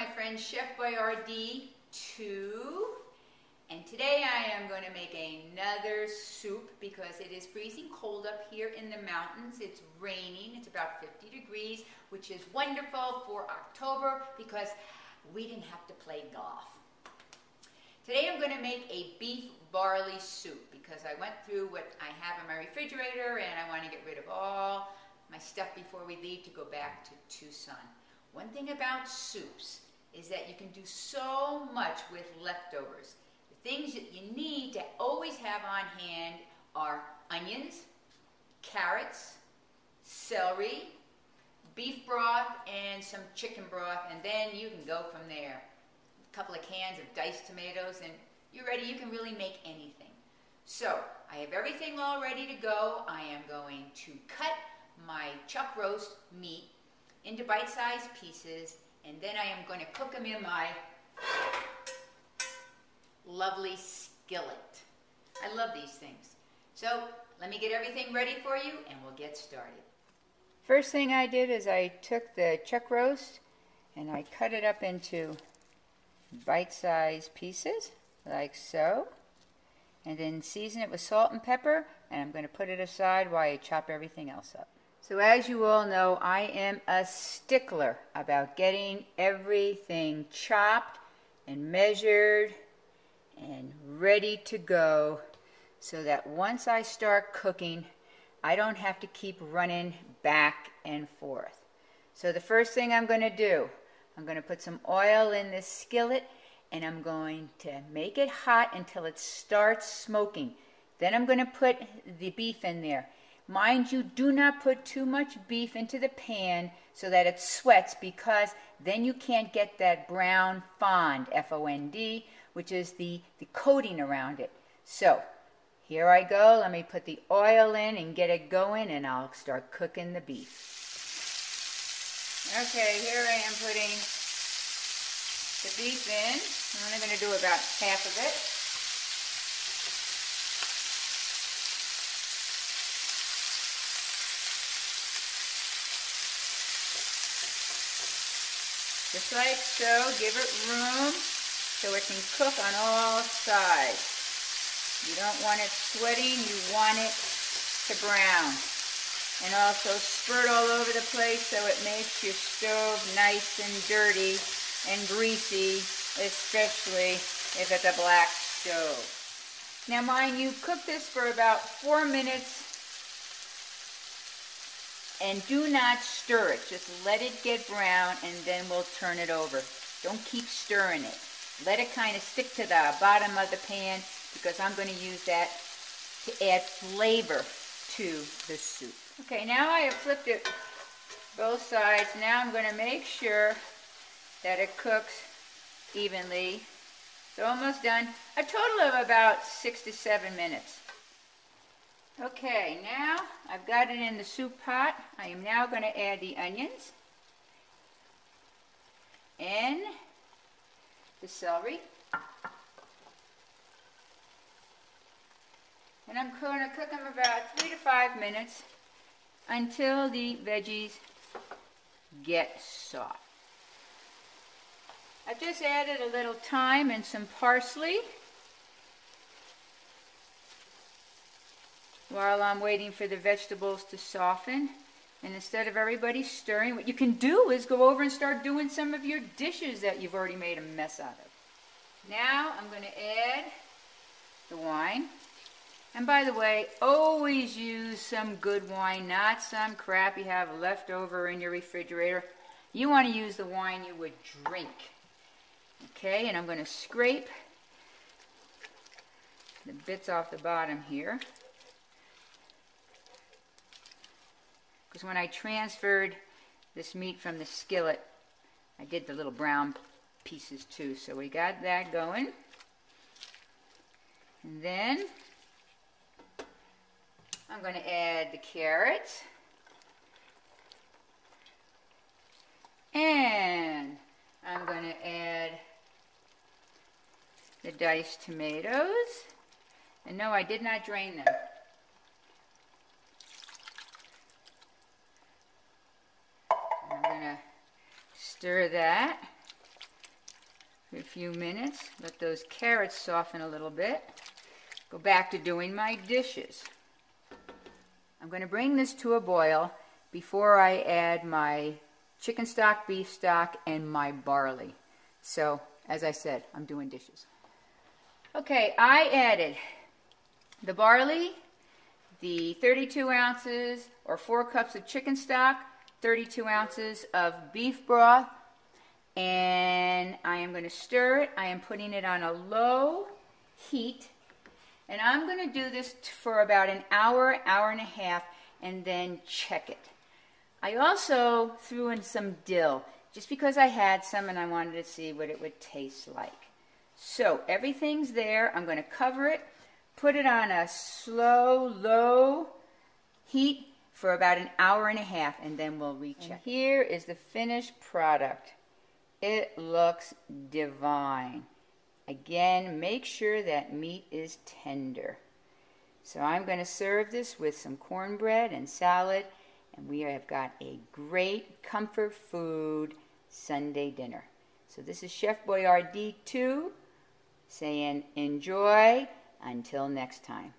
my friend Chef Boyardee 2, and today I am going to make another soup because it is freezing cold up here in the mountains. It's raining, it's about 50 degrees, which is wonderful for October because we didn't have to play golf. Today I'm going to make a beef barley soup because I went through what I have in my refrigerator and I want to get rid of all my stuff before we leave to go back to Tucson. One thing about soups is that you can do so much with leftovers. The things that you need to always have on hand are onions, carrots, celery, beef broth, and some chicken broth, and then you can go from there. A couple of cans of diced tomatoes, and you're ready. You can really make anything. So, I have everything all ready to go. I am going to cut my chuck roast meat into bite-sized pieces, and then I am going to cook them in my lovely skillet. I love these things. So let me get everything ready for you and we'll get started. First thing I did is I took the chuck roast and I cut it up into bite-sized pieces like so, and then season it with salt and pepper, and I'm going to put it aside while I chop everything else up. So as you all know, I am a stickler about getting everything chopped and measured and ready to go so that once I start cooking, I don't have to keep running back and forth. So the first thing I'm going to do, I'm going to put some oil in this skillet and I'm going to make it hot until it starts smoking. Then I'm going to put the beef in there. Mind you, do not put too much beef into the pan so that it sweats, because then you can't get that brown fond, F-O-N-D, which is the coating around it. So, here I go. Let me put the oil in and get it going, and I'll start cooking the beef. Okay, here I am putting the beef in. I'm only going to do about half of it. Just like so, give it room so it can cook on all sides. You don't want it sweating, you want it to brown. And also spurt all over the place so it makes your stove nice and dirty and greasy, especially if it's a black stove. Now mind you, cook this for about 4 minutes. And do not stir it. Just let it get brown and then we'll turn it over. Don't keep stirring it. Let it kind of stick to the bottom of the pan because I'm going to use that to add flavor to the soup. Okay, now I have flipped it both sides. Now I'm going to make sure that it cooks evenly. It's almost done. A total of about 6 to 7 minutes. Okay, now I've got it in the soup pot. I am now going to add the onions and the celery. And I'm going to cook them about 3 to 5 minutes until the veggies get soft. I've just added a little thyme and some parsley while I'm waiting for the vegetables to soften. And instead of everybody stirring, what you can do is go over and start doing some of your dishes that you've already made a mess out of. Now I'm going to add the wine. And by the way, always use some good wine, not some crap you have left over in your refrigerator. You want to use the wine you would drink. Okay, and I'm going to scrape the bits off the bottom here. Because when I transferred this meat from the skillet, I did the little brown pieces too. So we got that going. And then I'm going to add the carrots. And I'm going to add the diced tomatoes. And no, I did not drain them. I'm going to stir that. for a few minutes. Let those carrots soften a little bit. Go back to doing my dishes. I'm going to bring this to a boil before I add my chicken stock, beef stock, and my barley. So, as I said, I'm doing dishes. Okay, I added the barley, the 32 ounces or 4 cups of chicken stock, 32 ounces of beef broth, and I am going to stir it. I am putting it on a low heat, and I'm going to do this for about an hour, hour and a half, and then check it. I also threw in some dill, just because I had some and I wanted to see what it would taste like. So everything's there. I'm going to cover it, put it on a slow, low heat for about an hour and a half, and then we'll recheck. And here is the finished product. It looks divine. Again, make sure that meat is tender. So I'm going to serve this with some cornbread and salad, and we have got a great comfort food Sunday dinner. So this is Chef Boyardee 2 saying enjoy until next time.